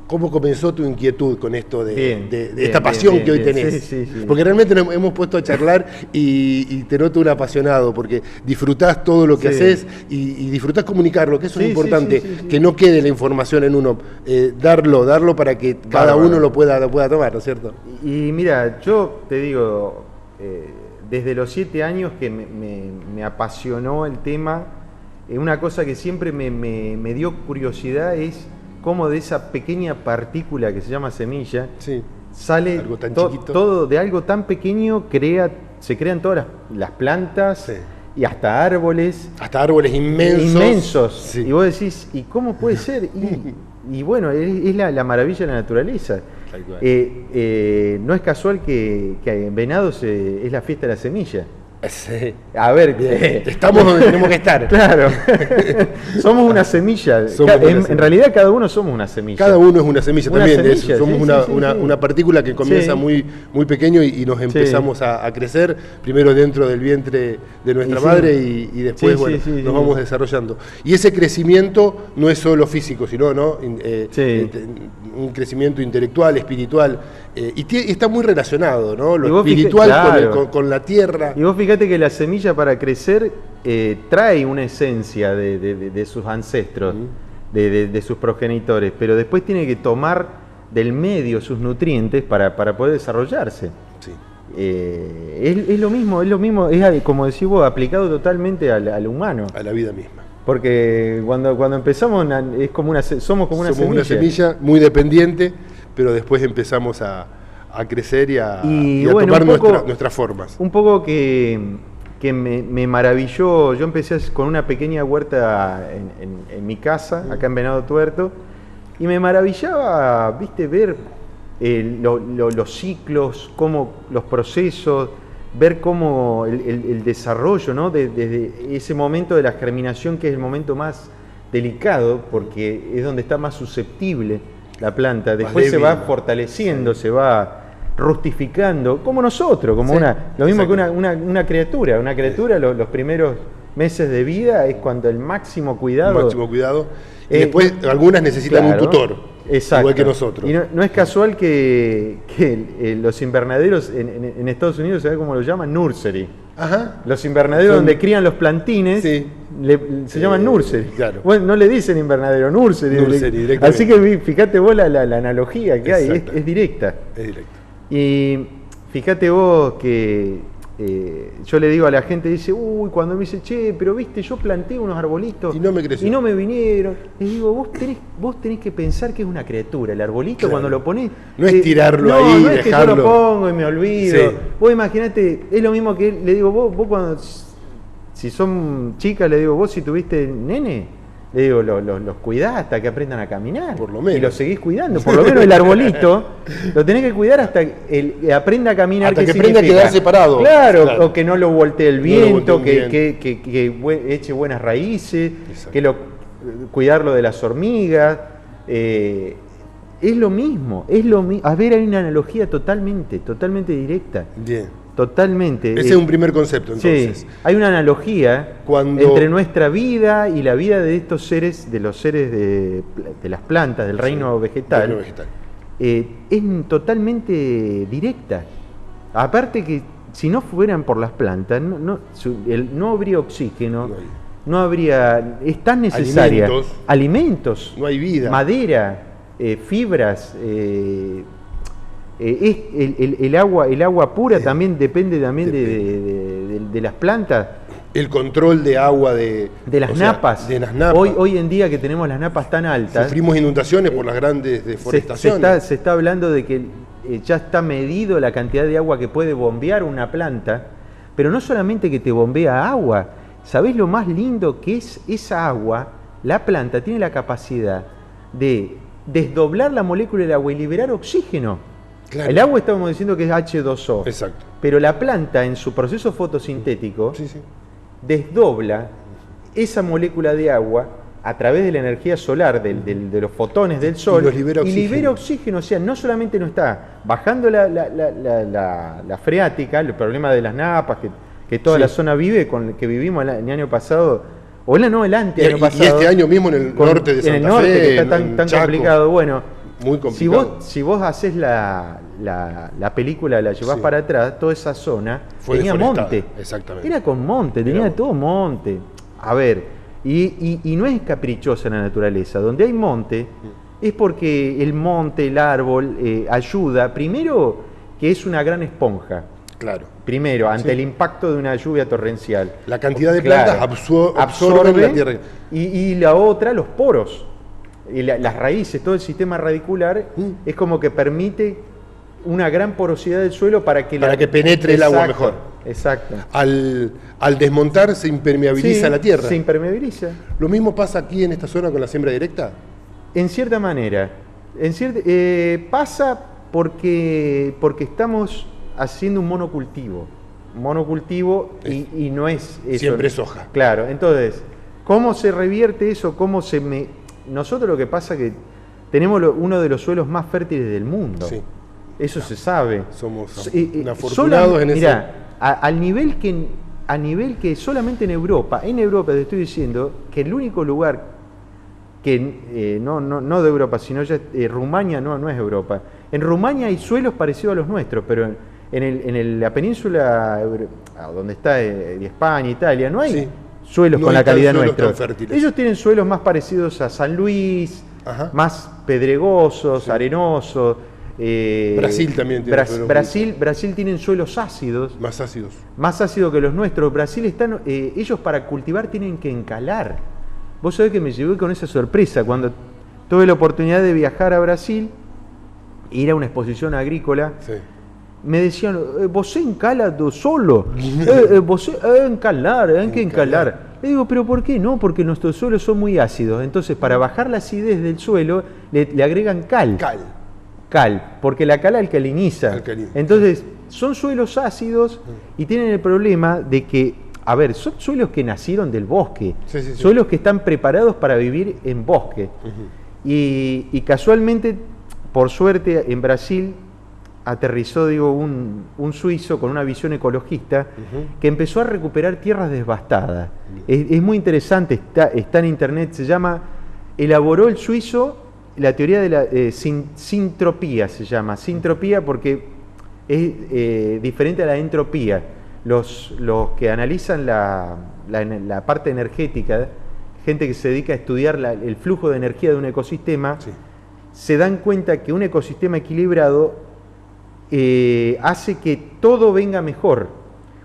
¿Cómo comenzó tu inquietud con esto de Bien, esta pasión que hoy bien. tenés? Sí. Porque realmente nos hemos puesto a charlar y te noto un apasionado, porque disfrutás todo lo que haces y disfrutás comunicarlo, que eso es importante, que no quede la información en uno, darlo para que cada uno lo pueda tomar, ¿no es cierto? Y mira, yo te digo, desde los 7 años que me apasionó el tema, una cosa que siempre me dio curiosidad es cómo de esa pequeña partícula que se llama semilla sale algo tan todo de algo tan pequeño, se crean todas las plantas y hasta árboles. Hasta árboles inmensos. Sí. Y vos decís, ¿y cómo puede ser? Y bueno, es la maravilla de la naturaleza. No es casual que en Venados es la fiesta de la semilla. Sí. A ver, estamos donde tenemos que estar. Claro. Somos una semilla. En realidad cada uno somos una semilla. Cada uno es una semilla también. Somos una partícula que comienza muy pequeño y nos empezamos a crecer, primero dentro del vientre de nuestra madre y después nos vamos desarrollando. Y ese crecimiento no es solo físico, sino un crecimiento intelectual, espiritual. Y está muy relacionado, ¿no? Lo espiritual con la tierra. Y vos fíjate que la semilla para crecer trae una esencia de sus ancestros, de sus progenitores, pero después tiene que tomar del medio sus nutrientes para poder desarrollarse. Sí. Es lo mismo, es como decís vos, aplicado totalmente al humano. A la vida misma. Porque cuando empezamos somos como una semilla muy dependiente, pero después empezamos a crecer y a tomar nuestras formas. Un poco que me maravilló, yo empecé con una pequeña huerta en mi casa, acá en Venado Tuerto, y me maravillaba, ver los ciclos, los procesos, ver cómo el desarrollo, ¿no? Desde ese momento de la germinación, que es el momento más delicado, porque es donde está más susceptible la planta, después se va fortaleciendo, se va rustificando, como nosotros, lo mismo que una criatura. Una criatura, los primeros meses de vida es cuando el máximo cuidado. Y después algunas necesitan un tutor. Exacto. Igual que nosotros. Y no es casual que los invernaderos en Estados Unidos, ¿sabes cómo lo llaman? Nursery. Ajá. Los invernaderos donde crían los plantines se llaman nursery. Claro. Bueno, no le dicen invernadero, nursery. Así que fíjate vos la analogía que hay, es directa. Es directa. Y fíjate vos que yo le digo a la gente, dice, cuando me dice, pero viste, yo planté unos arbolitos y no me creció. Y no me vinieron. Les digo, vos tenés que pensar que es una criatura. El arbolito, cuando lo ponés, no es tirarlo ahí, no es que yo lo pongo y me olvido. Vos imaginate, es lo mismo que le digo, vos cuando, si son chicas, le digo, vos si tuviste nene, le digo, los cuidás hasta que aprendan a caminar. Por lo menos. Y los seguís cuidando. Por lo menos el arbolito lo tenés que cuidar hasta que aprenda a caminar. Hasta que aprenda a quedar separado. Claro, o que no lo voltee el viento, que eche buenas raíces, cuidarlo de las hormigas. Es lo mismo. A ver, hay una analogía totalmente directa. Bien. Totalmente. Ese es un primer concepto, entonces. Sí, hay una analogía entre nuestra vida y la vida de estos seres, de los seres de las plantas, del reino vegetal. Es totalmente directa. Aparte que si no fueran por las plantas, no habría oxígeno, no habría... Es tan necesaria. Alimentos. No hay vida. Madera, fibras... el agua pura también depende de las plantas. El control de agua de las napas. Hoy en día que tenemos las napas tan altas, sufrimos inundaciones por las grandes deforestaciones. Se está hablando de que ya está medido la cantidad de agua que puede bombear una planta, pero no solamente que te bombea agua. ¿Sabés lo más lindo que es esa agua? La planta tiene la capacidad de desdoblar la molécula del agua y liberar oxígeno. Claro. El agua estamos diciendo que es H2O. Exacto. Pero la planta en su proceso fotosintético desdobla esa molécula de agua a través de la energía solar, de los fotones del sol, y libera oxígeno. O sea, no solamente no está bajando la freática, el problema de las napas que toda la zona vive, con el que vivimos el año pasado, el anteaño pasado. Y este año mismo en el norte de Santa Fe. En el norte, que está tan complicado. Bueno, muy complicado. Si vos haces la película, la llevás para atrás, toda esa zona tenía monte. Exactamente. Era con monte, tenía todo monte. A ver, y no es caprichosa la naturaleza. Donde hay monte es porque el monte, el árbol, ayuda. Primero, que es una gran esponja. Claro. Primero, ante el impacto de una lluvia torrencial. La cantidad de plantas absorbe la tierra. Y la otra, los poros. Y las raíces, todo el sistema radicular es como que permite una gran porosidad del suelo para que penetre el agua mejor. Exacto. Al desmontar se impermeabiliza la tierra. Se impermeabiliza. ¿Lo mismo pasa aquí en esta zona con la siembra directa? En cierta manera. Pasa porque estamos haciendo un monocultivo. Y no es eso. Siempre es soja. Claro, entonces, ¿cómo se revierte eso? Nosotros lo que pasa es que tenemos uno de los suelos más fértiles del mundo. Sí. Eso se sabe. Somos afortunados en eso. Mira, a nivel que solamente en Europa te estoy diciendo que el único lugar que no de Europa, sino ya Rumania no es Europa. En Rumania hay suelos parecidos a los nuestros, pero en la península donde está España, Italia, no hay suelos con la calidad nuestra. Ellos tienen suelos más parecidos a San Luis, más pedregosos, arenosos. Brasil también tiene suelos. Brasil tienen suelos ácidos. Más ácidos que los nuestros. Brasil ellos para cultivar tienen que encalar. Vos sabés que me llevé con esa sorpresa cuando tuve la oportunidad de viajar a Brasil, ir a una exposición agrícola. Sí. Me decían, ¿vos encala solo? ¿Vos encalar? ¿Hay que encalar? Le digo, ¿pero por qué? No, porque nuestros suelos son muy ácidos. Entonces, para bajar la acidez del suelo, le agregan cal. Cal, porque la cal alcaliniza. Entonces, son suelos ácidos y tienen el problema de que, a ver, son suelos que nacieron del bosque. Suelos que están preparados para vivir en bosque. Y casualmente, por suerte, en Brasil aterrizó, un suizo con una visión ecologista que empezó a recuperar tierras devastadas. Es muy interesante, está en internet, elaboró el suizo la teoría de la sintropía, se llama. Sintropía porque es diferente a la entropía. Los que analizan la parte energética, gente que se dedica a estudiar el flujo de energía de un ecosistema, se dan cuenta que un ecosistema equilibrado hace que todo venga mejor.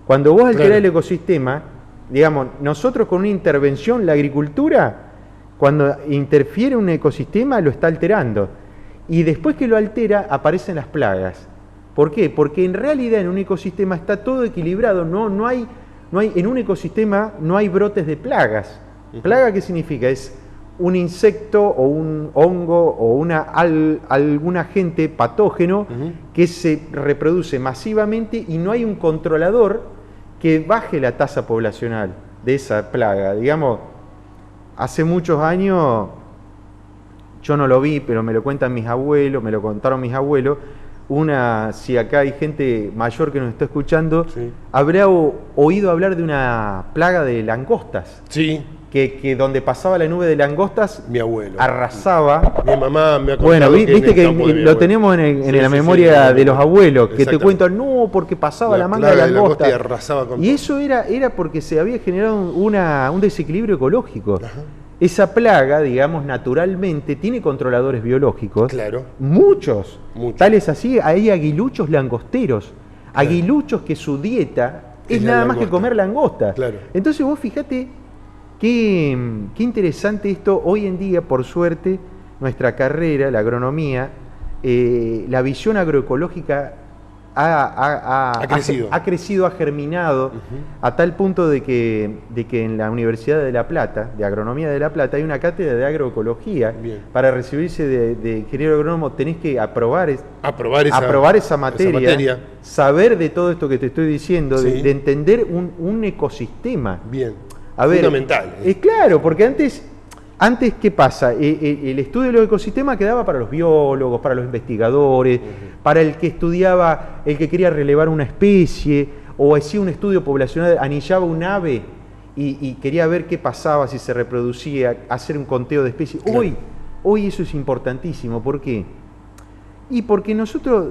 Cuando vos alterás el ecosistema, digamos, nosotros con una intervención, la agricultura, cuando interfiere un ecosistema lo está alterando. Y después que lo altera, aparecen las plagas. ¿Por qué? Porque en realidad en un ecosistema está todo equilibrado, no hay, en un ecosistema no hay brotes de plagas. ¿Plaga qué significa? Es un insecto o un hongo o algún agente patógeno que se reproduce masivamente y no hay un controlador que baje la tasa poblacional de esa plaga. Digamos, hace muchos años, yo no lo vi, pero me lo cuentan mis abuelos, me lo contaron mis abuelos, si acá hay gente mayor que nos está escuchando, habrá oído hablar de una plaga de langostas. Sí. Que donde pasaba la nube de langostas, mi abuelo arrasaba. Mi mamá me ha contado. Bueno, viste que lo tenemos en la memoria de los abuelos, que te cuentan, no, porque pasaba la manga de langosta. Y arrasaba con y eso era porque se había generado un desequilibrio ecológico. Esa plaga, digamos, naturalmente tiene controladores biológicos. Claro. Muchos. Tales así, hay aguiluchos langosteros. Aguiluchos que su dieta es nada más que comer langosta. Claro. Entonces vos fíjate qué interesante esto. Hoy en día, por suerte, nuestra carrera, la agronomía, la visión agroecológica ha crecido, ha germinado, a tal punto de que en la Universidad de La Plata, de Agronomía de La Plata, hay una cátedra de agroecología. Para recibirse de ingeniero agrónomo tenés que aprobar esa materia, saber de todo esto que te estoy diciendo, de entender un ecosistema. A ver, fundamental. Claro, porque antes, ¿qué pasa? El estudio de los ecosistemas quedaba para los biólogos, para los investigadores, para el que estudiaba, el que quería relevar una especie, o hacía un estudio poblacional, anillaba un ave y quería ver qué pasaba, si se reproducía, hacer un conteo de especies. Claro. Hoy eso es importantísimo. ¿Por qué? Y porque nosotros,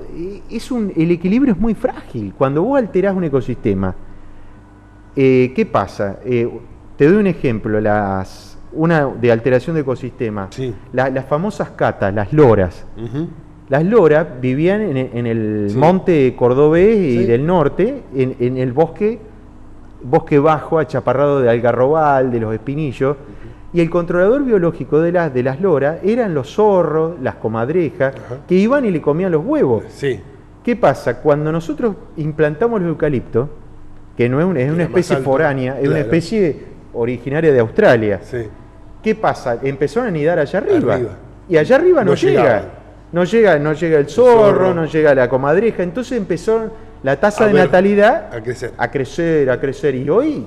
el equilibrio es muy frágil. Cuando vos alterás un ecosistema, ¿qué pasa? Te doy un ejemplo, una de alteración de ecosistema. Sí. Las famosas catas, las loras. Las loras vivían en el monte cordobés y del norte, en el bosque bajo, achaparrado de algarrobal, de los espinillos. Y el controlador biológico de las loras eran los zorros, las comadrejas, que iban y le comían los huevos. Sí. ¿Qué pasa? Cuando nosotros implantamos los eucaliptos, que no es una especie foránea, es una especie originaria de Australia. Sí. ¿Qué pasa? Empezaron a anidar allá arriba. Y allá arriba no llega. No llega el zorro, no llega la comadreja. Entonces empezó la tasa de natalidad a crecer. Y hoy,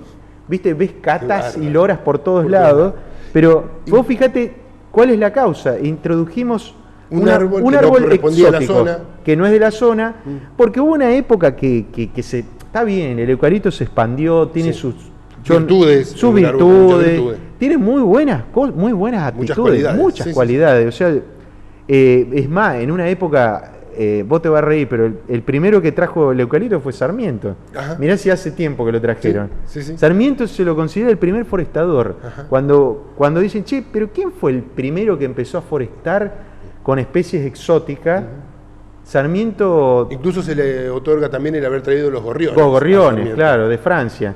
viste, ves catas y loras por todos lados. Pero vos fíjate cuál es la causa. Introdujimos un árbol exótico que no es de la zona, porque hubo una época que está bien, el eucalipto se expandió, tiene sus virtudes, tiene muy buenas aptitudes, muchas cualidades. O sea, es más, en una época, vos te vas a reír, pero el primero que trajo el eucalipto fue Sarmiento. Mirá si hace tiempo que lo trajeron. Sí. Sarmiento se lo considera el primer forestador. Cuando dicen, che, pero ¿quién fue el primero que empezó a forestar con especies exóticas? Sarmiento... Incluso se le otorga también el haber traído los gorriones. Los gorriones, claro, de Francia.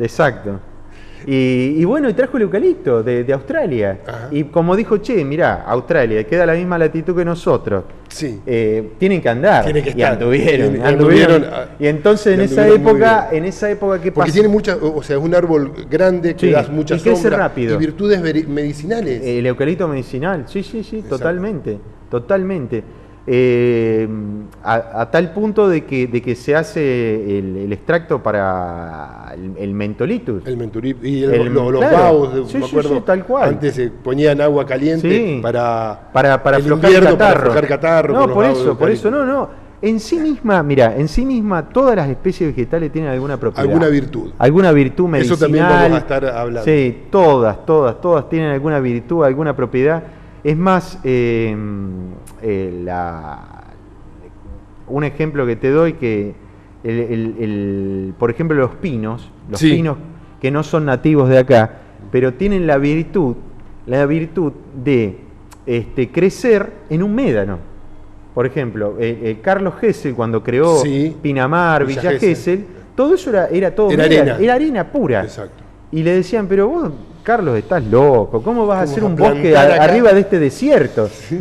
Exacto. Y bueno, y trajo el eucalipto de Australia. Y como dijo, che, mirá, Australia queda a la misma latitud que nosotros. Sí. Tienen que andar. Tienen que estar. Y anduvieron. Y entonces en esa época, ¿qué pasa? Porque tiene es un árbol grande que da mucha sombra. Y crece rápido. Y virtudes medicinales. El eucalipto medicinal, sí, totalmente. A tal punto de que se hace el extracto para el mentolitus. El mentolitus y los baos, me acuerdo, tal cual. Antes se ponían agua caliente para aflojar catarro. No, por eso, no. En sí misma todas las especies vegetales tienen alguna propiedad. Alguna virtud medicinal. Eso también vamos a estar hablando. Sí, todas tienen alguna virtud, alguna propiedad. Es más, un ejemplo que te doy, que por ejemplo los pinos que no son nativos de acá, pero tienen la virtud de crecer en un médano. Por ejemplo, Carlos Gesell, cuando creó Pinamar, Villa Gesell, todo eso era arena pura. Exacto. Y le decían, pero vos, Carlos, estás loco, ¿cómo vas a hacer un bosque arriba de este desierto? Sí.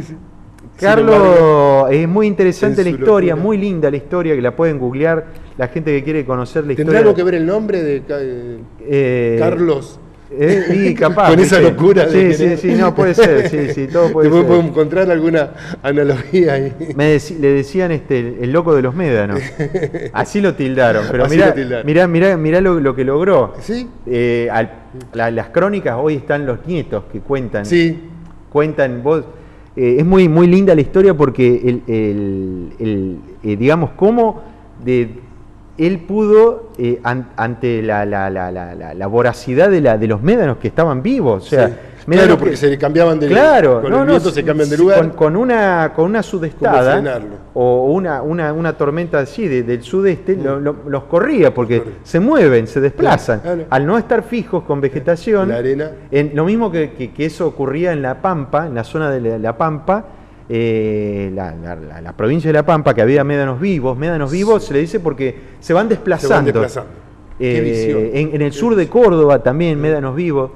Carlos, es muy interesante la historia, muy linda la historia, que la pueden googlear, la gente que quiere conocer la historia. ¿Tendrá algo que ver el nombre de Carlos? Sí, capaz. Con esa locura. Sí, no, puede ser, todo puede ser. ¿Puedo encontrar alguna analogía ahí? Le decían el loco de los médanos. Así lo tildaron, pero mirá lo que logró. ¿Sí? Las crónicas hoy están los nietos que cuentan. Sí. Cuentan vos. Es muy, muy linda la historia porque digamos, cómo él pudo, ante la voracidad de los médanos que estaban vivos, o sea, claro, porque se cambiaban de lugar, con el viento se cambian de lugar, con una sudestada o una tormenta así del sudeste, los corría porque se mueven, se desplazan, claro. Al no estar fijos con vegetación, la arena. Lo mismo que eso ocurría en La Pampa, en la zona de La Pampa, la provincia de La Pampa, que había médanos vivos se le dice porque se van desplazando. En el sur de Córdoba también médanos vivos,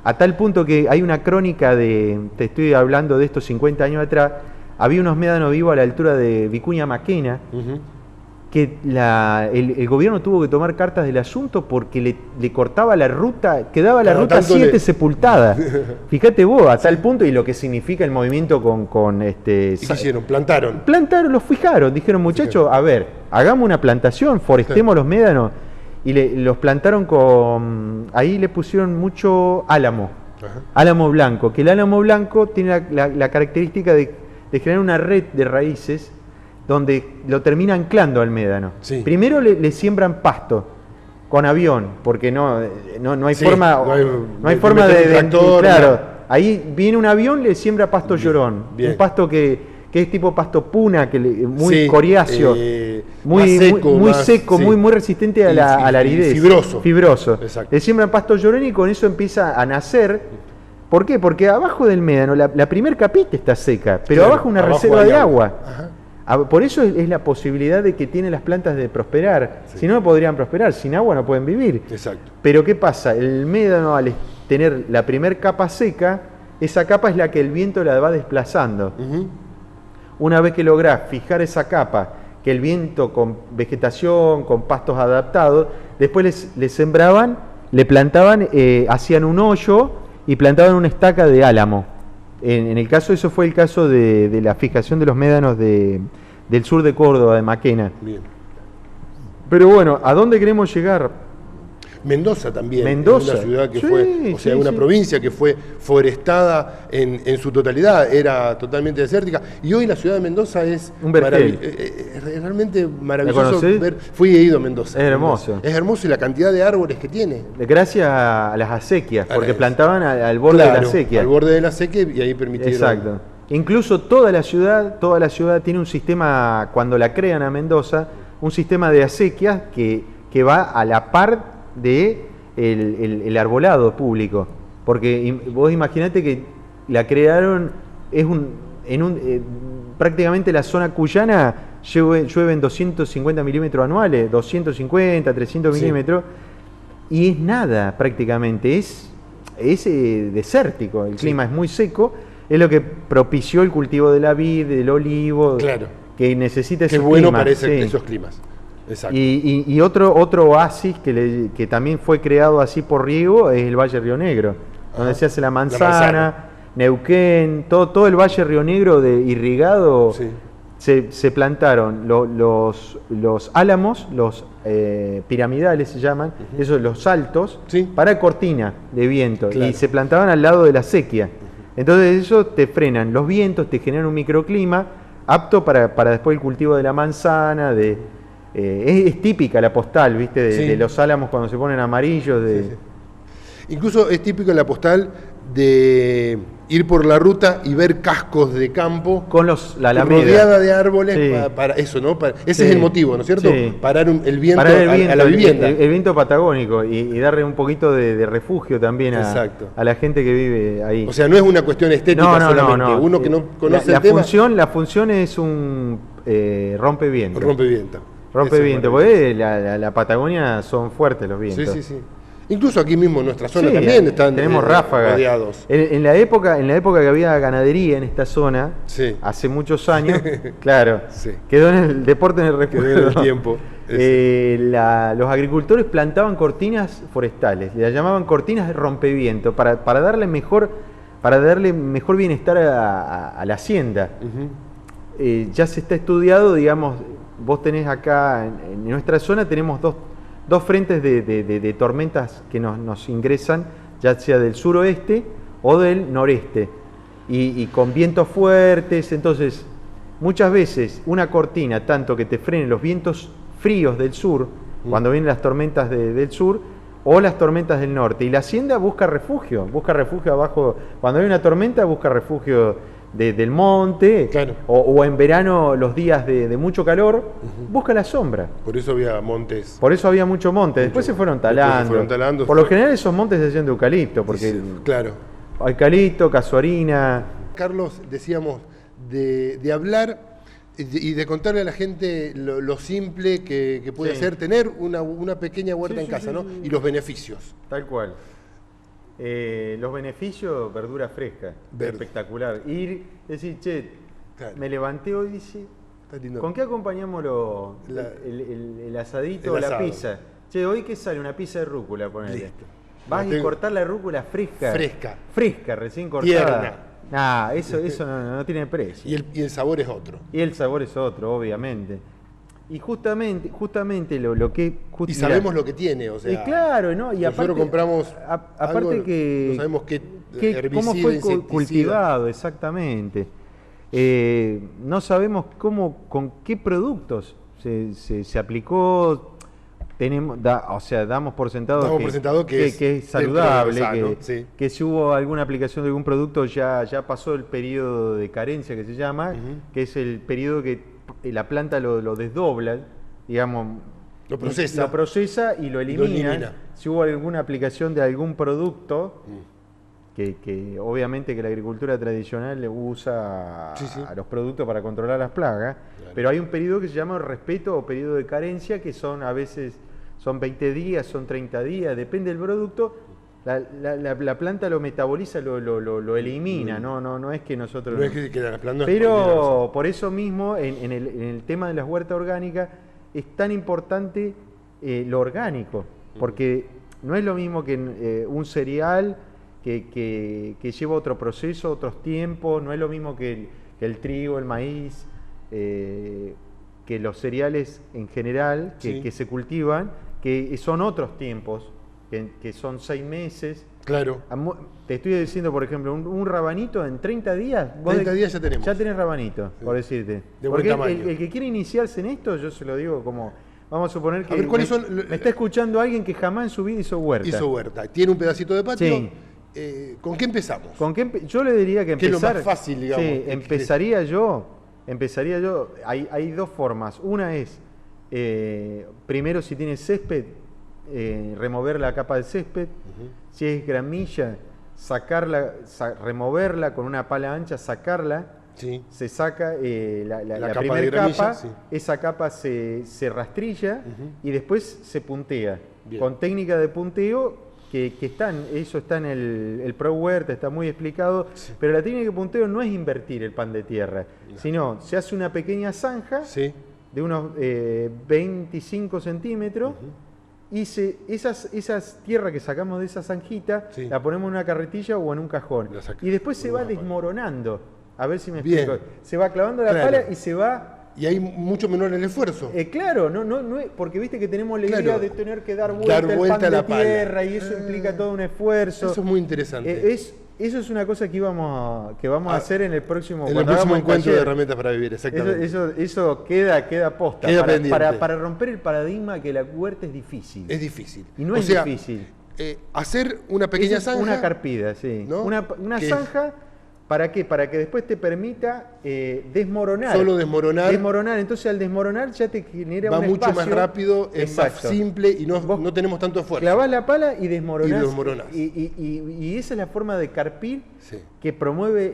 a tal punto que hay una crónica te estoy hablando de estos 50 años atrás, había unos médanos vivos a la altura de Vicuña Maquena, que el gobierno tuvo que tomar cartas del asunto porque le cortaba la ruta, quedaba la ruta 7 sepultada. Fíjate vos, a tal punto, y lo que significa el movimiento ¿Y qué hicieron? ¿Plantaron? Los fijaron, dijeron, muchachos, a ver, hagamos una plantación, forestemos los médanos, y los plantaron ahí le pusieron mucho álamo, álamo blanco, que el álamo blanco tiene la característica de generar una red de raíces donde lo termina anclando al médano. Sí. Primero le siembran pasto con avión, porque no hay forma, no hay forma de ahí viene un avión, le siembra pasto llorón. Bien. Un pasto que es tipo pasto puna, muy coriáceo, muy seco, muy resistente a la aridez. Fibroso. Exacto. Le siembran pasto llorón y con eso empieza a nacer. ¿Por qué? Porque abajo del médano la primer capita está seca, pero abajo una reserva de agua. Por eso es la posibilidad de que tienen las plantas de prosperar. Si no podrían prosperar, sin agua no pueden vivir. Exacto. Pero ¿qué pasa? El médano, al tener la primer capa seca, esa capa es la que el viento la va desplazando. Una vez que lográs fijar esa capa, que el viento con vegetación, con pastos adaptados, después le sembraban, le plantaban, hacían un hoyo y plantaban una estaca de álamo. En el caso, eso fue el caso de la fijación de los médanos del sur de Córdoba, de Maquena. Bien. Pero bueno, ¿a dónde queremos llegar? Mendoza también, Mendoza. Una ciudad que fue, o sea, una provincia que fue forestada en su totalidad, era totalmente desértica, y hoy la ciudad de Mendoza es realmente maravilloso ver. Fui e ido a Mendoza. Es hermoso. Mendoza. Es hermoso y la cantidad de árboles que tiene. Gracias a las acequias, porque plantaban al borde de la acequia. Al borde de la acequia y ahí permitieron. Exacto. Incluso toda la ciudad tiene un sistema, cuando la crean a Mendoza, un sistema de acequias que va a la par de el arbolado público, porque vos imaginate que la crearon, prácticamente la zona cuyana llueven 250 milímetros anuales, 250, 300 milímetros, y es nada prácticamente, es desértico, el clima es muy seco, es lo que propició el cultivo de la vid, del olivo, que necesita esos climas. Qué bueno parece esos climas. Exacto. Y otro oasis que también fue creado así por riego es el Valle Río Negro, donde se hace la manzana, Neuquén, todo el Valle Río Negro irrigado, se plantaron los álamos, los piramidales se llaman, esos los altos, para cortina de viento, y se plantaban al lado de la acequia. Entonces eso te frenan los vientos, te generan un microclima apto para después el cultivo de la manzana, es típica la postal, ¿viste? De los álamos cuando se ponen amarillos. Incluso es típico la postal de ir por la ruta y ver cascos de campo con la alameda rodeada de árboles para eso, ¿no? Ese es el motivo, ¿no es cierto? Parar el viento, a la vivienda. El viento patagónico y darle un poquito de refugio también a la gente que vive ahí. O sea, no es una cuestión estética solamente. No. Uno que no conoce el tema. La función es un rompeviento. Rompeviento, porque la Patagonia son fuertes los vientos. Sí. Incluso aquí mismo en nuestra zona también tenemos ráfagas rodeados. En la época que había ganadería en esta zona, hace muchos años, quedó en el deporte, en el recuerdo. Quedó en el tiempo. Los agricultores plantaban cortinas forestales, las llamaban cortinas de rompeviento, para darle mejor bienestar a la hacienda. Ya se está estudiado, digamos, vos tenés acá, en nuestra zona tenemos dos frentes de tormentas que nos ingresan, ya sea del suroeste o del noreste, y con vientos fuertes. Entonces, muchas veces una cortina, tanto que te frenen los vientos fríos del sur, cuando vienen las tormentas del sur, o las tormentas del norte, y la hacienda busca refugio abajo. Cuando hay una tormenta, busca refugio del monte, o en verano, los días de mucho calor, busca la sombra. Por eso había montes. Por eso había mucho monte. Después se fueron talando. Por lo general esos montes se hacían de eucalipto, porque eucalipto, casuarina. Carlos, decíamos de hablar y de contarle a la gente lo simple que puede ser tener una pequeña huerta en casa, ¿no? Y los beneficios. Tal cual. Los beneficios, verdura fresca, espectacular. Decir, me levanté hoy y dice, ¿con qué acompañamos el asadito o la pizza? Hoy que sale una pizza de rúcula, ponele. Vas a cortar la rúcula fresca, recién cortada. Tierna. Eso no tiene precio. Y el sabor es otro. Y el sabor es otro, obviamente. Y justamente lo que... y sabemos lo que tiene, o sea... claro, ¿no? Y nosotros aparte, compramos aparte algo, que... no sabemos cómo fue cultivado, exactamente. No sabemos con qué productos se aplicó. damos por sentado que es saludable, que si hubo alguna aplicación de algún producto ya pasó el periodo de carencia que se llama, que es el periodo que la planta lo desdobla, digamos, lo procesa y lo elimina. Si hubo alguna aplicación de algún producto, que obviamente que la agricultura tradicional usa a los productos para controlar las plagas, pero hay un periodo que se llama respeto o periodo de carencia, que a veces son 20 días, son 30 días, depende del producto. La planta lo metaboliza, lo elimina, no es que nosotros... No es que la planta... Pero por eso mismo, en el tema de las huertas orgánicas, es tan importante lo orgánico, porque no es lo mismo que un cereal que lleva otro proceso, otros tiempos, no es lo mismo que el trigo, el maíz, que los cereales en general que se cultivan, que son otros tiempos, que son 6 meses. Claro. Te estoy diciendo, por ejemplo, un rabanito en 30 días. 30 días ya tenemos. Ya tenés rabanito, por decirte. Porque el que quiere iniciarse en esto, yo se lo digo como... Vamos a suponer que ¿cuáles son? Me está escuchando alguien que jamás en su vida hizo huerta. Tiene un pedacito de patio. Sí. ¿Con qué empezamos? Yo le diría que empezar... ¿Qué es lo más fácil, digamos? Sí, empezaría yo... Hay dos formas. Una es, primero, si tiene césped, remover la capa de césped. Si es gramilla, removerla con una pala ancha, sacarla. Sí. Se saca la primera capa, esa capa se rastrilla y después se puntea. Bien. Con técnica de punteo que eso está en el Pro Huerta, está muy explicado, pero la técnica de punteo no es invertir el pan de tierra, sino se hace una pequeña zanja de unos 25 centímetros y esas tierras que sacamos de esa zanjita la ponemos en una carretilla o en un cajón y después se va desmoronando. A ver si me explico. Bien. Se va clavando la pala y se va... Y hay mucho menor el esfuerzo. Claro, no es, porque viste que tenemos la idea de tener que dar vuelta el pan de tierra y eso implica todo un esfuerzo. Eso es muy interesante. Eso es una cosa que vamos a hacer en el próximo encuentro de herramientas para vivir, exactamente. Eso queda posta. Para romper el paradigma que la huerta es difícil. Es difícil. Y no es difícil. Hacer una pequeña zanja. Una carpida, sí. ¿No? Una zanja... ¿Para qué? Para que después te permita desmoronar. Solo desmoronar. Desmoronar. Entonces al desmoronar ya te genera un espacio. Va mucho más rápido, es más simple y no tenemos tanto esfuerzo. Clavás la pala y desmoronás. Y esa es la forma de carpir que promueve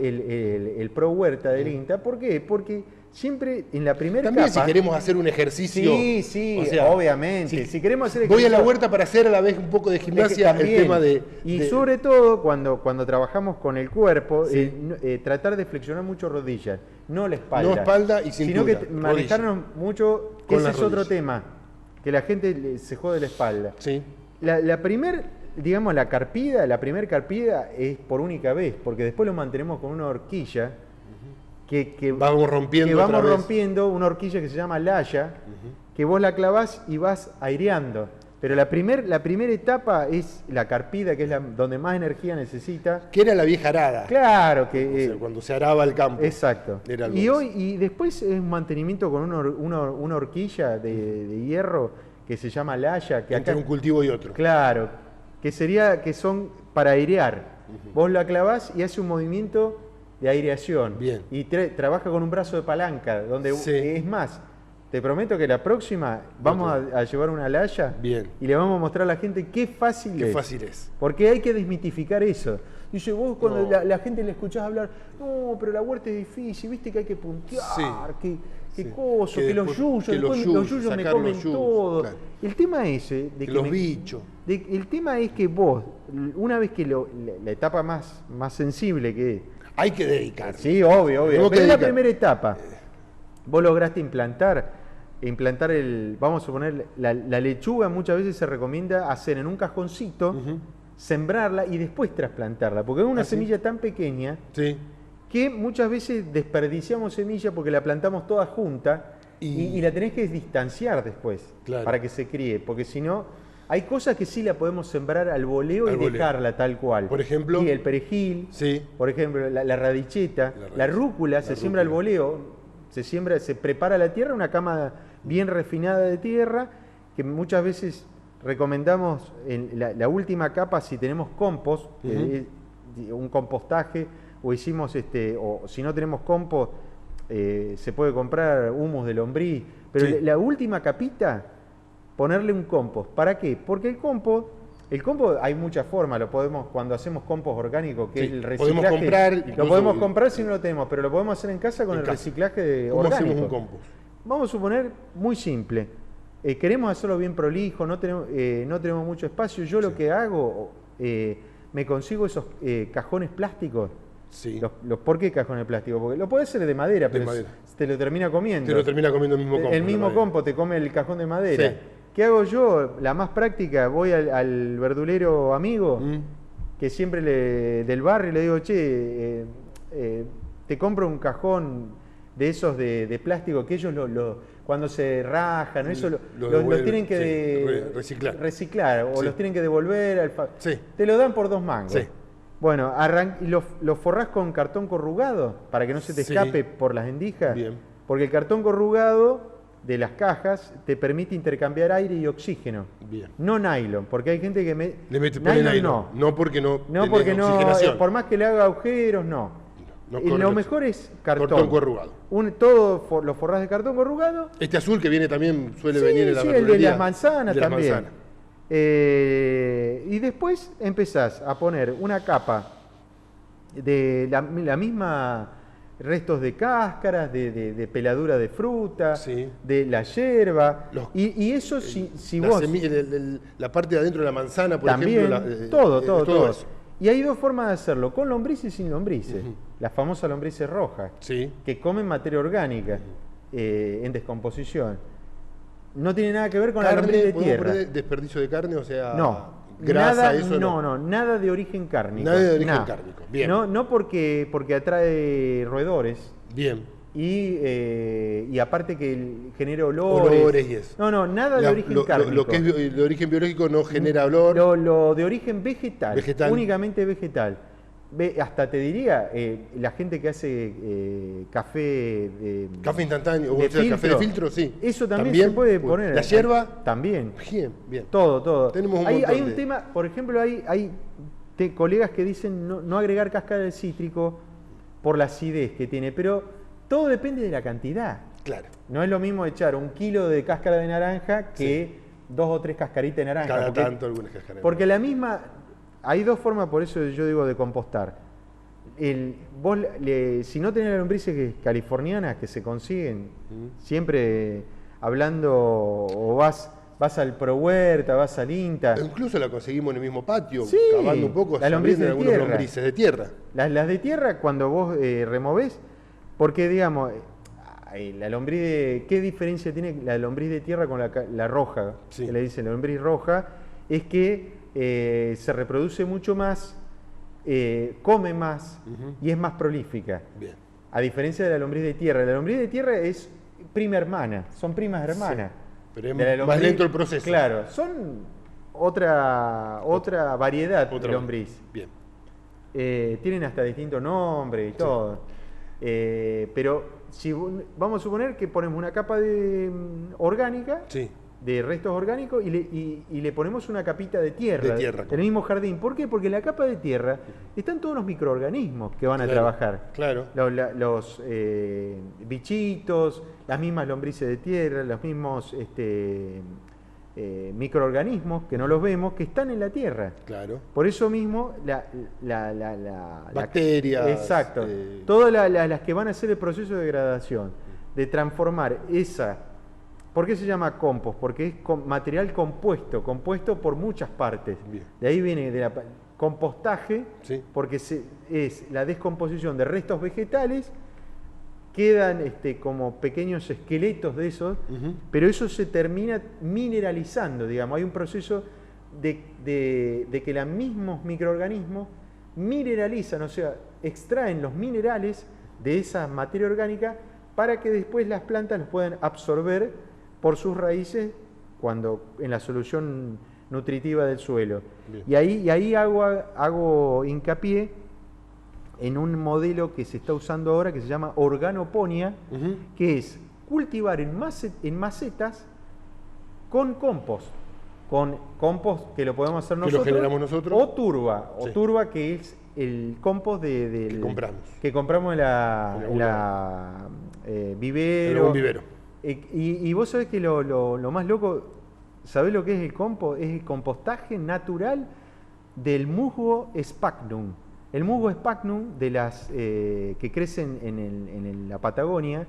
el Pro Huerta del INTA. ¿Por qué? Porque siempre en la primera capa... También si queremos hacer un ejercicio... Sí, obviamente. Si queremos hacer voy a la huerta para hacer a la vez un poco de gimnasia, el tema sobre todo cuando trabajamos con el cuerpo, tratar de flexionar mucho rodillas, no la espalda. No espalda y cintura. Sino que manejarnos mucho, que ese es otro tema, que la gente se jode la espalda. Sí. La primera carpida es por única vez, porque después lo mantenemos con una horquilla, que vamos rompiendo una horquilla que se llama laya, que vos la clavás y vas aireando. Pero la primera etapa es la carpida, que es donde más energía necesita. Que era la vieja arada. Claro, cuando se araba el campo. Exacto. Y después es un mantenimiento con una horquilla de hierro que se llama laya. Que entre un cultivo y otro. Claro, que son para airear. Vos la clavás y hace un movimiento de aireación. Bien. Y trabaja con un brazo de palanca, donde es más, te prometo que la próxima vamos a llevar una laya. Bien. Y le vamos a mostrar a la gente qué fácil es. Porque hay que desmitificar eso. Dice, vos cuando la gente le escuchás hablar, no, pero la huerta es difícil, viste que hay que puntear, que los yuyos me comen todo. Claro. El tema es los bichos. El tema es que vos, una vez que la etapa más sensible que es, hay que dedicar. Sí, obvio. Pero en la primera etapa, vos lograste implantar vamos a suponer, la lechuga muchas veces se recomienda hacer en un cajoncito, sembrarla y después trasplantarla, porque es una semilla tan pequeña que muchas veces desperdiciamos semilla porque la plantamos toda junta y la tenés que distanciar después para que se críe, porque si no... Hay cosas que sí la podemos sembrar al voleo y dejarla tal cual. Por ejemplo... Y el perejil, por ejemplo, la radicheta, la rúcula se siembra al voleo, se prepara la tierra, una cama bien refinada de tierra, que muchas veces recomendamos en la última capa, si tenemos compost, un compostaje, o hicimos o si no tenemos compost, se puede comprar humus de lombriz, pero la última capita, ponerle un compost. ¿Para qué? Porque el compost hay muchas formas, lo podemos, cuando hacemos compost orgánico, que es el reciclaje, lo podemos comprar si no lo tenemos, pero lo podemos hacer en casa con el reciclaje orgánico. ¿Cómo hacemos un compost? Vamos a suponer, muy simple, queremos hacerlo bien prolijo, no tenemos mucho espacio. Yo lo que hago, me consigo esos cajones plásticos. Sí. ¿Por qué cajones plásticos? Porque lo puede ser de madera, pero te lo termina comiendo. Te lo termina comiendo el mismo compost. El mismo compost te come el cajón de madera. Sí. ¿Qué hago yo? La más práctica, voy al verdulero amigo, que siempre del barrio, le digo, che, te compro un cajón de esos de plástico, que ellos cuando se rajan, eso lo tienen que reciclar o los tienen que devolver. Te lo dan por 2 mangos. Sí. Bueno, y lo forrás con cartón corrugado para que no se te escape por las endijas. Bien. Porque el cartón corrugado de las cajas te permite intercambiar aire y oxígeno. Bien. No nylon, porque hay gente que le mete nylon. No porque no por más que le haga agujeros, no. Lo mejor es cartón corrugado. Todo lo forrás de cartón corrugado. Este azul que viene también suele venir en la verdulería. El de las manzanas también. Y después empezás a poner una capa de la misma restos de cáscaras, de peladura de fruta, de la yerba, y eso si vos... la parte de adentro de la manzana, por también, ejemplo. Todo eso. Y hay 2 formas de hacerlo, con lombrices y sin lombrices. Las famosas lombrices rojas, que comen materia orgánica en descomposición. No tiene nada que ver con la lombriz de tierra. ¿Desperdicio de carne? O sea, grasa, eso no. Nada de origen cárnico. Nada de origen cárnico, bien. No porque atrae roedores. Bien. Y aparte que genera olores y eso. No, nada de origen cárnico. Lo que es de origen biológico no genera olor. Lo de origen vegetal. Únicamente vegetal. Hasta te diría, la gente que hace café instantáneo, café de filtro, sí. Eso también se puede poner. La yerba también. Bien. Todo. Tenemos hay un tema, por ejemplo, hay colegas que dicen no agregar cáscara de cítrico por la acidez que tiene, pero todo depende de la cantidad. Claro. No es lo mismo echar 1 kilo de cáscara de naranja que 2 o 3 cascaritas de naranja. Cada tanto algunas cáscaras. Porque la misma... Hay 2 formas, por eso yo digo, de compostar. Si no tenés las lombrices californianas que se consiguen, siempre hablando, o vas al Pro Huerta, vas al INTA. Incluso la conseguimos en el mismo patio, sí, cavando un poco, las lombrices de tierra. Lombrices de tierra. Las de tierra, cuando vos removés, porque digamos, la lombriz ¿qué diferencia tiene la lombriz de tierra con la roja? Que le dicen la lombriz roja, es que se reproduce mucho más, come más y es más prolífica. Bien. A diferencia de la lombriz de tierra. La lombriz de tierra es prima hermana, son primas hermanas. Sí, pero es más lento el proceso. Claro, son otra variedad de lombriz. Bien. Tienen hasta distintos nombres y todo. Pero si vamos a suponer que ponemos una capa orgánica. Sí. De restos orgánicos y le ponemos una capita de tierra del mismo jardín. ¿Por qué? Porque en la capa de tierra están todos los microorganismos que van a trabajar. Claro. Los bichitos, las mismas lombrices de tierra, los mismos microorganismos que no los vemos, que están en la tierra. Claro. Por eso mismo bacterias. Exacto. Todas las que van a hacer el proceso de degradación, de transformar esa... ¿Por qué se llama compost? Porque es material compuesto por muchas partes. Bien. De ahí viene compostaje, porque es la descomposición de restos vegetales, quedan como pequeños esqueletos de esos, pero eso se termina mineralizando, digamos. Hay un proceso de que los mismos microorganismos mineralizan, o sea, extraen los minerales de esa materia orgánica para que después las plantas los puedan absorber por sus raíces en la solución nutritiva del suelo. Bien. Y ahí hago hincapié en un modelo que se está usando ahora que se llama organoponía, que es cultivar en macetas con compost. Con compost que lo podemos hacer nosotros. Que lo generamos nosotros. O turba, que es el compost que compramos en la vivero. En un vivero. Y vos sabés que lo más loco, ¿sabés lo que es el compost? Es el compostaje natural del musgo sphagnum. El musgo sphagnum de las que crecen en la Patagonia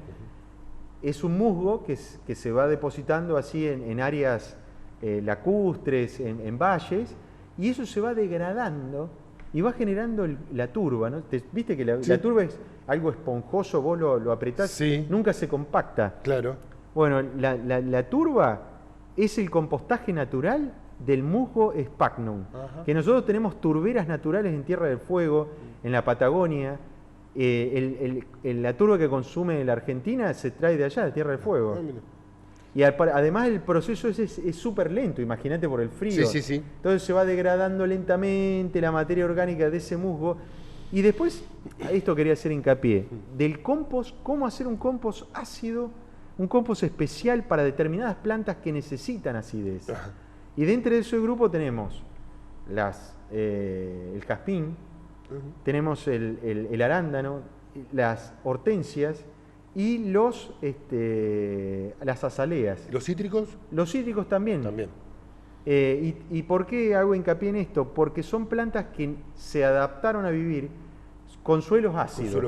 es un musgo que se va depositando así en áreas lacustres, en valles, y eso se va degradando y va generando la turba, ¿no? Viste que la turba es algo esponjoso, vos lo apretás, nunca se compacta. Claro. Bueno, la turba es el compostaje natural del musgo sphagnum. Ajá. Que nosotros tenemos turberas naturales en Tierra del Fuego, en la Patagonia. La turba que consume la Argentina se trae de allá, de Tierra del Fuego. Y además el proceso es súper lento, imagínate por el frío. Sí. Entonces se va degradando lentamente la materia orgánica de ese musgo. Y después, a esto quería hacer hincapié, del compost, cómo hacer un compost ácido, un compost especial para determinadas plantas que necesitan acidez. Ajá. Y dentro de ese grupo tenemos el jazmín, tenemos el arándano, las hortensias y las azaleas. ¿Los cítricos? Los cítricos también. ¿Y por qué hago hincapié en esto? Porque son plantas que se adaptaron a vivir con suelos ácidos.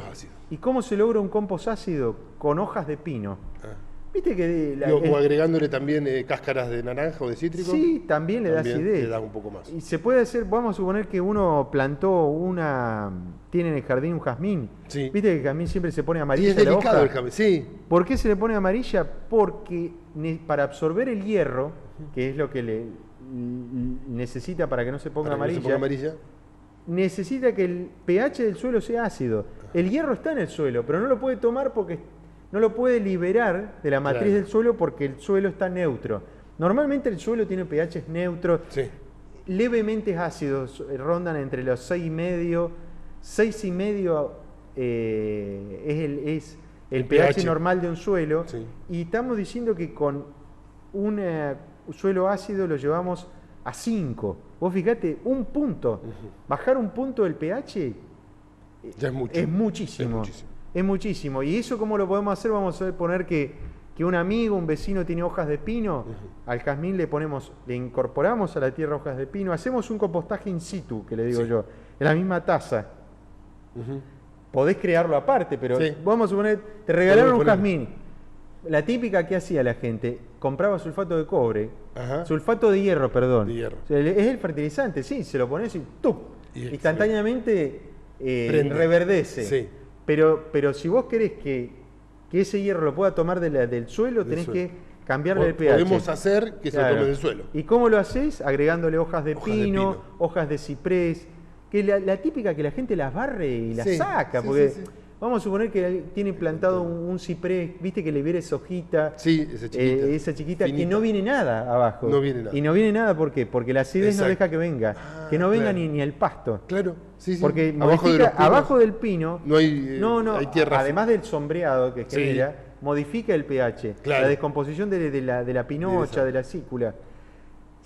¿Y cómo se logra un compost ácido? Con hojas de pino. ¿Viste que o agregándole también cáscaras de naranja o de cítrico? Sí, también le da acidez. Le da un poco más. Y se puede hacer, vamos a suponer que uno plantó tiene en el jardín un jazmín. Sí. Viste que el jazmín siempre se pone amarilla. Y es delicado el jazmín, sí. ¿Por qué se le pone amarilla? Porque para absorber el hierro, que es lo que necesita para que no se ponga amarilla, necesita que el pH del suelo sea ácido. El hierro está en el suelo, pero no lo puede tomar porque no lo puede liberar de la matriz del suelo porque el suelo está neutro. Normalmente el suelo tiene pH neutros, levemente ácidos, rondan entre los 6,5, 6,5 es el pH normal de un suelo, y estamos diciendo que con un suelo ácido lo llevamos a 5. Vos fíjate, un punto, bajar un punto del pH ya es muchísimo. Es muchísimo. ¿Y eso cómo lo podemos hacer? Vamos a poner que un amigo, un vecino tiene hojas de pino, al jazmín le incorporamos a la tierra hojas de pino, hacemos un compostaje in situ, que le digo yo, en la misma taza. Podés crearlo aparte, pero vamos a suponer, te regalaron un jazmín. La típica que hacía la gente, compraba sulfato de cobre, sulfato de hierro, perdón. Es el fertilizante, se lo pones y ¡tup! Instantáneamente reverdece. Pero si vos querés que ese hierro lo pueda tomar del suelo, tenés que cambiarle el pH. Podemos hacer que se lo tome del suelo. ¿Y cómo lo haces? Agregándole hojas de pino, hojas de ciprés, que la típica que la gente las barre y las saca, porque vamos a suponer que tiene plantado un ciprés, viste que le viene esa hojita, esa chiquita que no viene nada abajo. No viene nada. Y no viene nada, ¿por qué? Porque la acidez no deja que venga, que no venga ni el pasto. Claro, porque abajo del pino no hay tierra. Además del sombreado que genera, modifica el pH, la descomposición de la pinocha, de la cícula.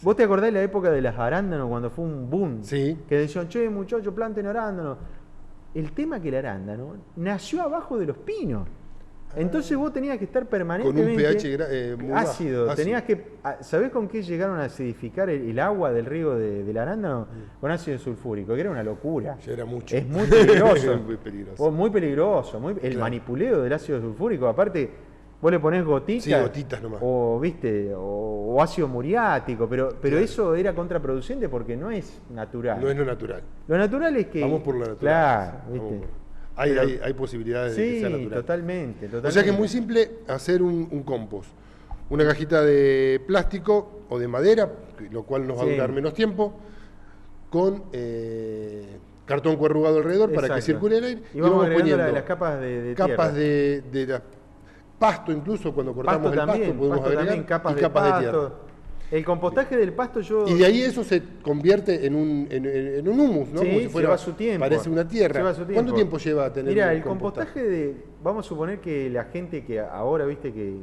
¿Vos te acordás de la época de las arándanos cuando fue un boom? Que decían, che, muchachos, planten arándanos. El tema que el arándano nació abajo de los pinos. Entonces vos tenías que estar permanentemente con un pH muy ácido. Tenías que, ¿sabés con qué llegaron a acidificar el agua del río del arándano? Con ácido sulfúrico, que era una locura. Ya era mucho. Es muy peligroso. Muy peligroso. Muy peligroso. El manipuleo del ácido sulfúrico, aparte, vos le ponés gotitas. Gotitas nomás. O ácido muriático, pero eso era contraproducente porque no es natural. No es lo natural. Lo natural es que... Vamos por lo natural. Claro, ¿viste? Hay posibilidades de que sea natural. Totalmente. O sea que es muy simple hacer un compost. Una cajita de plástico o de madera, lo cual nos va a durar menos tiempo, con cartón coarrugado alrededor para que circule el aire. Y vamos poniendo las capas de capas de pasto, incluso cuando cortamos el pasto podemos agregar capas de tierra. El compostaje del pasto y de ahí eso se convierte en un humus, ¿no? Como si fuera, lleva su tiempo. Parece una tierra. ¿Cuánto tiempo lleva a tener el compostaje vamos a suponer que la gente que ahora, viste, que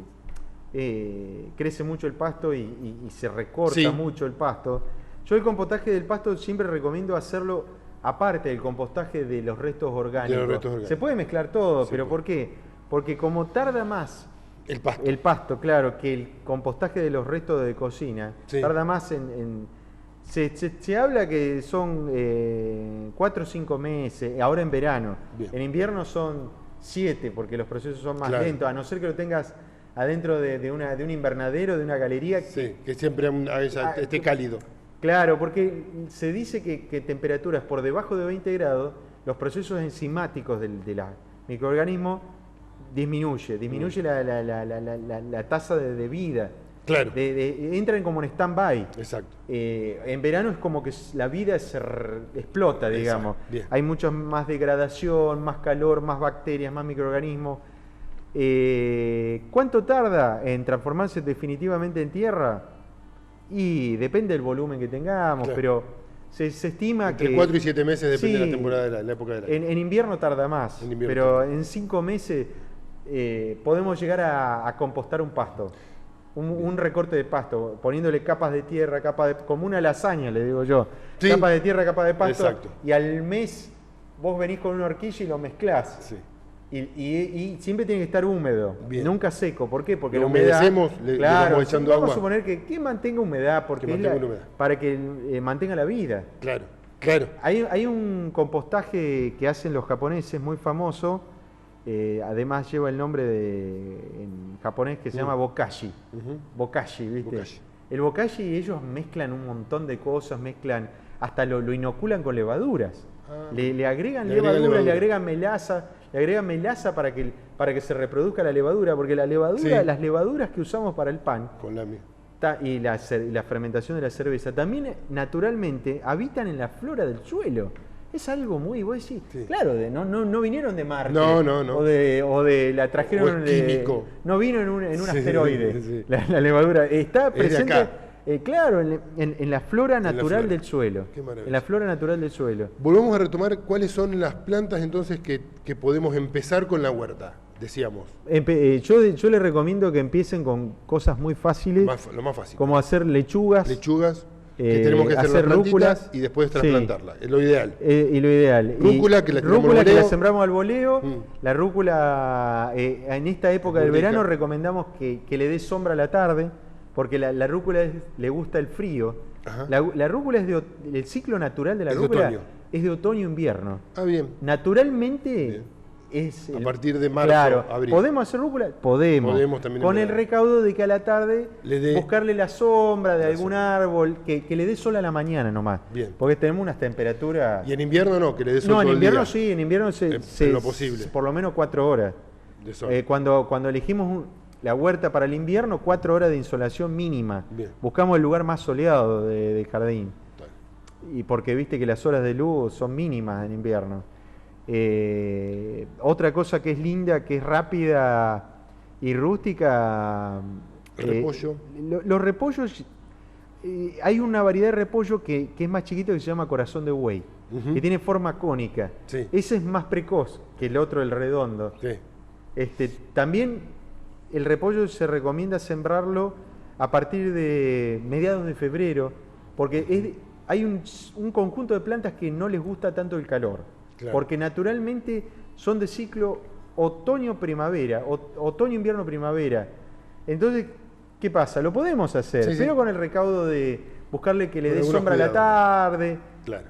crece mucho el pasto y se recorta mucho el pasto. Yo el compostaje del pasto siempre recomiendo hacerlo aparte del compostaje de los restos orgánicos. Se puede mezclar todo, pero ¿por qué? Porque como tarda más el pasto, claro, que el compostaje de los restos de cocina, tarda más se habla que son 4 o 5 meses, ahora en verano. Bien. En invierno son 7, porque los procesos son más lentos, a no ser que lo tengas adentro de un invernadero, de una galería. Que siempre esté cálido. Claro, porque se dice que temperaturas por debajo de 20 grados, los procesos enzimáticos de los microorganismos disminuye la tasa de vida. Claro. Entran como en stand-by. Exacto. En verano es como que la vida explota, digamos. Hay mucha más degradación, más calor, más bacterias, más microorganismos. ¿Cuánto tarda en transformarse definitivamente en tierra? Y depende del volumen que tengamos, pero se estima entre 4 y 7 meses, depende de la temporada, de la época del año. En invierno tarda más, pero en 5 meses podemos llegar a compostar un pasto. Un recorte de pasto, poniéndole capas de tierra, como una lasaña, le digo yo. Capas de tierra, capas de pasto. Exacto. Y al mes vos venís con una horquilla y lo mezclás. Sí. Y siempre tiene que estar húmedo, nunca seco. ¿Por qué? Porque lo humedecemos, le vamos echando agua. Vamos a suponer que mantenga humedad, porque para que mantenga la vida. Claro, claro. Hay un compostaje que hacen los japoneses muy famoso. Además lleva el nombre en japonés que se llama bokashi. Bokashi, ¿viste? Bokashi. El bokashi, ellos mezclan un montón de cosas, hasta lo inoculan con levaduras. Le agregan levadura, le agregan melaza para que se reproduzca la levadura, porque las levaduras que usamos para el pan y la fermentación de la cerveza también naturalmente habitan en la flora del suelo. Es algo muy, vos decís, claro, no vinieron de Marte. No. O de la trajeron químico. No vino en un asteroide. La levadura está presente, claro, en la flora natural del suelo. Qué maravilla. En la flora natural del suelo. Volvemos a retomar cuáles son las plantas entonces que podemos empezar con la huerta, decíamos. Yo les recomiendo que empiecen con cosas muy fáciles. Lo más fácil. Como hacer lechugas. Que tenemos que hacer rúculas y después trasplantarla, es lo ideal. Y lo ideal. Rúcula que la sembramos al voleo. La rúcula, en esta época del verano recomendamos que le dé sombra a la tarde, porque la rúcula le gusta el frío. La rúcula el ciclo natural de la rúcula es de otoño-invierno. Bien. Naturalmente es a partir de marzo, abril. ¿Podemos hacer rúcula? Podemos también con el recaudo de que a la tarde buscarle la sombra de algún árbol, que le dé sol a la mañana nomás. Bien. Porque tenemos unas temperaturas. ¿Y en invierno no? Que le dé sol todo el día. No, en invierno sí, en invierno en lo posible. Por lo menos 4 horas. De sol. Cuando elegimos la huerta para el invierno, 4 horas de insolación mínima. Bien. Buscamos el lugar más soleado del jardín. Y porque viste que las horas de luz son mínimas en invierno. Otra cosa que es linda, que es rápida y rústica. Repollo. Los repollos, hay una variedad de repollo que es más chiquito, que se llama corazón de buey, que tiene forma cónica. Ese es más precoz que el otro, el redondo. También el repollo se recomienda sembrarlo a partir de mediados de febrero, porque hay un conjunto de plantas que no les gusta tanto el calor. Claro. Porque naturalmente son de ciclo otoño-primavera, otoño-invierno-primavera. Entonces, ¿qué pasa? Lo podemos hacer, pero con el recaudo de buscarle que le dé sombra a la tarde. Claro.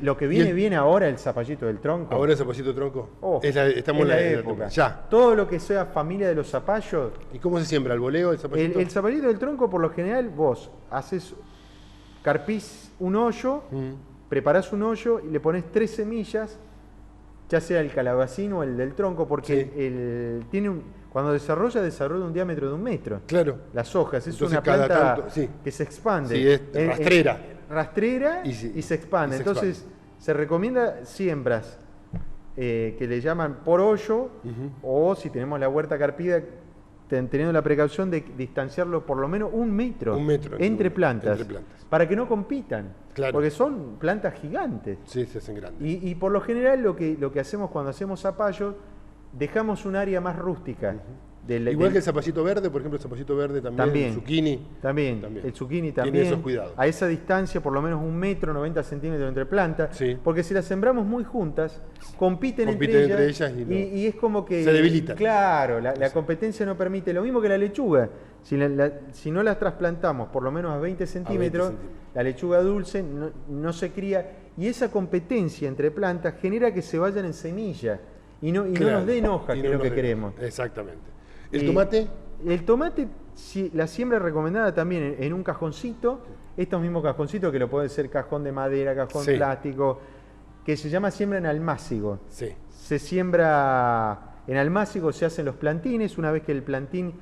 Lo que viene ahora, el zapallito del tronco. Ahora el zapallito del tronco. Estamos en la época. Ya. Todo lo que sea familia de los zapallos. ¿Y cómo se siembra? ¿El voleo, el zapallito? El zapallito del tronco, por lo general, vos carpís un hoyo. Preparás un hoyo y le pones 3 semillas, ya sea el calabacín o el del tronco, porque cuando desarrolla un diámetro de 1 metro. Claro. Las hojas, es una planta que se expande. Sí, es rastrera. Rastrera y se expande. Entonces, se recomienda siembras que le llaman por hoyo, o si tenemos la huerta carpida, teniendo la precaución de distanciarlo por lo menos 1 metro, entre plantas, para que no compitan. Claro. Porque son plantas gigantes. Sí, se hacen grandes. Y por lo general lo que hacemos cuando hacemos zapallo, dejamos un área más rústica, Igual que el zapallito verde, por ejemplo, el zapallito verde también, el zucchini. También, el zucchini también. Tiene esos cuidados. A esa distancia, por lo menos 1 metro, 90 centímetros entre plantas. Sí. Porque si las sembramos muy juntas, compiten entre ellas y es como que... Se debilitan. Claro, la competencia no permite. Lo mismo que la lechuga. Si no las trasplantamos por lo menos a 20 centímetros, la lechuga dulce no se cría. Y esa competencia entre plantas genera que se vayan en semilla y no nos den hoja, que es lo que queremos. Exactamente. ¿El tomate? El tomate, la siembra recomendada también en un cajoncito, estos mismos cajoncitos que lo puede ser cajón de madera, cajón plástico, que se llama siembra en almácigo. Sí. Se siembra en almácigo, se hacen los plantines, una vez que el plantín,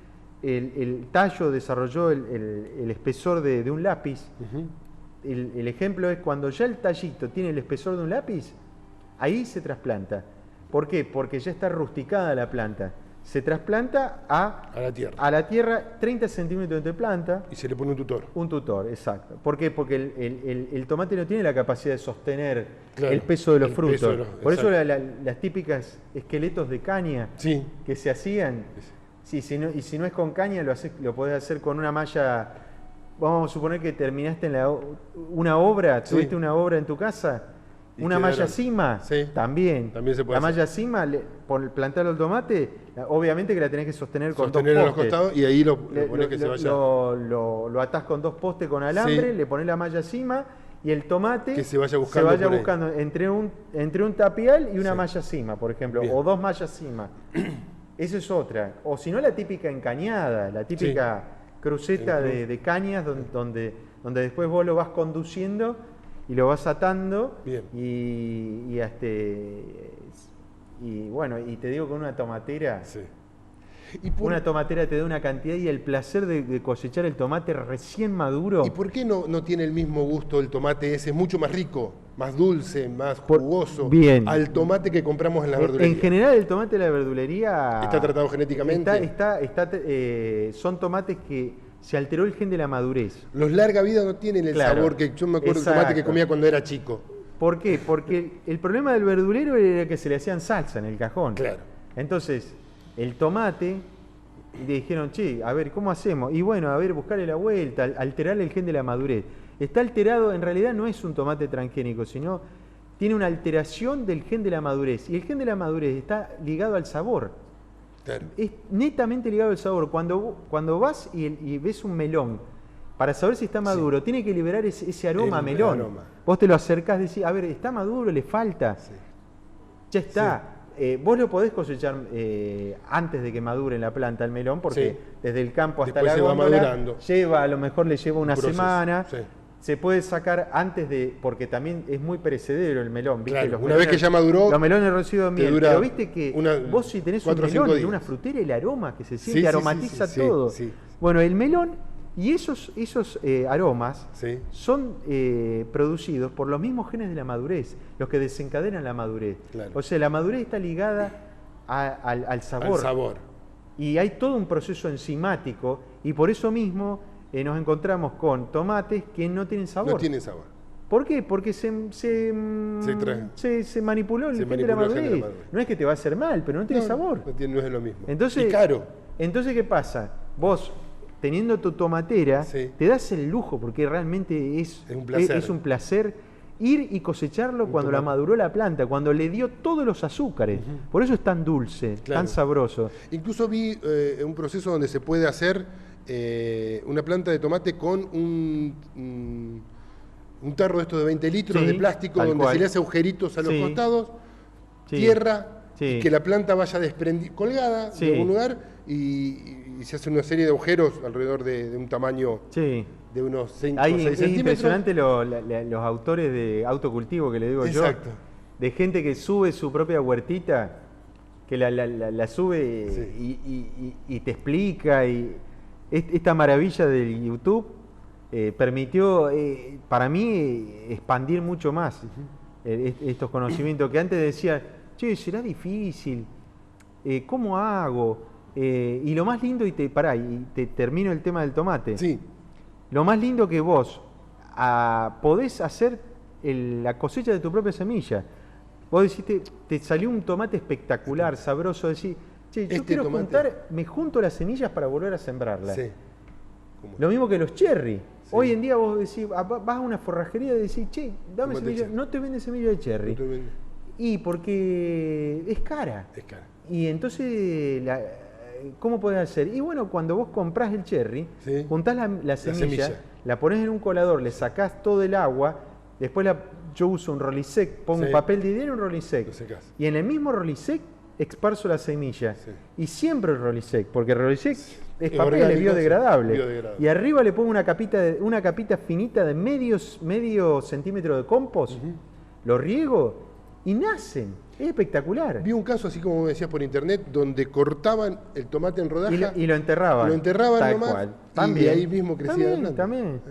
el tallo desarrolló el espesor de un lápiz. El ejemplo es cuando ya el tallito tiene el espesor de un lápiz, ahí se trasplanta. ¿Por qué? Porque ya está rusticada la planta. Se trasplanta a la tierra 30 centímetros de planta. Y se le pone un tutor. Un tutor, exacto. ¿Por qué? Porque el tomate no tiene la capacidad de sostener el peso de los frutos. Por eso las típicas esqueletos de caña que se hacían, si no es con caña, lo podés hacer con una malla. Vamos a suponer que terminaste una obra, tuviste una obra en tu casa. Una malla cima, también se puede hacer. Malla cima, por plantarlo el tomate, obviamente que la tenés que sostener con 2 postes. A los costados y ahí lo ponés que se vaya. Lo atás con 2 postes con alambre, le ponés la malla cima y el tomate que se vaya buscando entre un tapial y una malla cima, por ejemplo, o 2 mallas cima. Esa es otra. O si no, la típica encañada, la típica cruceta de cañas donde después vos lo vas conduciendo y lo vas atando. Y bueno, y te digo, con una tomatera, una tomatera te da una cantidad y el placer de cosechar el tomate recién maduro. ¿Y por qué no tiene el mismo gusto el tomate ese? Es mucho más rico, más dulce, más jugoso al tomate que compramos en la verdulería. En general, el tomate de la verdulería está tratado genéticamente. Son tomates que se alteró el gen de la madurez. Los larga vida no tienen el sabor que yo me acuerdo del tomate que comía cuando era chico. ¿Por qué? Porque el problema del verdulero era que se le hacían salsa en el cajón. Claro. Entonces, el tomate, le dijeron, che, a ver, ¿cómo hacemos? Y bueno, a ver, buscarle la vuelta, alterar el gen de la madurez. Está alterado, en realidad no es un tomate transgénico, sino tiene una alteración del gen de la madurez. Y el gen de la madurez está ligado al sabor. Claro. Es netamente ligado al sabor. Cuando vas y ves un melón, para saber si está maduro, tiene que liberar ese aroma a melón. Vos te lo acercás y decís, a ver, ¿está maduro? ¿Le falta? Ya está. Vos lo podés cosechar antes de que madure en la planta el melón, porque desde el campo hasta después la góndola a lo mejor le lleva una semana. Se puede sacar antes porque también es muy perecedero el melón, ¿viste? Claro, una vez que ya maduró, los melones rocidos de miel, pero viste que vos si tenés un melón en una frutera, el aroma que se siente aromatiza todo. Bueno, el melón y esos aromas son producidos por los mismos genes de la madurez, los que desencadenan la madurez. Claro. O sea, la madurez está ligada al sabor. Y hay todo un proceso enzimático y por eso mismo nos encontramos con tomates que no tienen sabor. No tienen sabor. ¿Por qué? Porque se manipuló el gen de la madurez. No es que te va a hacer mal, pero no tiene sabor. No es lo mismo. Entonces, y caro. Entonces, ¿qué pasa? Vos, teniendo tu tomatera, te das el lujo, porque realmente es un placer ir y cosecharlo cuando la maduró la planta, cuando le dio todos los azúcares. Por eso es tan dulce, tan sabroso. Incluso vi un proceso donde se puede hacer una planta de tomate con un tarro de estos de 20 litros de plástico donde se le hace agujeritos a los costados, tierra, y que la planta vaya colgada de algún lugar y se hace una serie de agujeros alrededor de un tamaño de unos 5 o 6 centímetros. Es impresionante los autores de autocultivo que le digo yo, de gente que sube su propia huertita, que la sube y te explica. Y esta maravilla del YouTube permitió para mí expandir mucho más estos conocimientos que antes decía, che, será difícil, ¿cómo hago? Y lo más lindo, y te termino el tema del tomate, lo más lindo que vos podés hacer la cosecha de tu propia semilla. Vos decís, te salió un tomate espectacular, sabroso, decís, che, yo quiero me junto las semillas para volver a sembrarlas. Sí. Lo mismo que los cherry. Sí. Hoy en día vos decís, vas a una forrajería y decís, che, dame semillas, no te venden semilla de cherry. No te venden. Y porque es cara. Es cara. Y entonces, ¿cómo podés hacer? Y bueno, cuando vos comprás el cherry, sí, juntás la semilla, la ponés en un colador, le sacás todo el agua, después yo uso un Rolisec, pongo un papel de idea en un Rolisec. Y en el mismo Rolisec esparzo la semilla. Sí. Y siempre el Rolisec, porque el Rolisec es papel, orgánico, es biodegradable. Y arriba le pongo una capita finita de medio centímetro de compost, lo riego y nacen. Es espectacular. Vi un caso, así como me decías por internet, donde cortaban el tomate en rodajas y lo enterraban. Lo enterraban nomás, cual. Y de ahí mismo crecía la planta. También.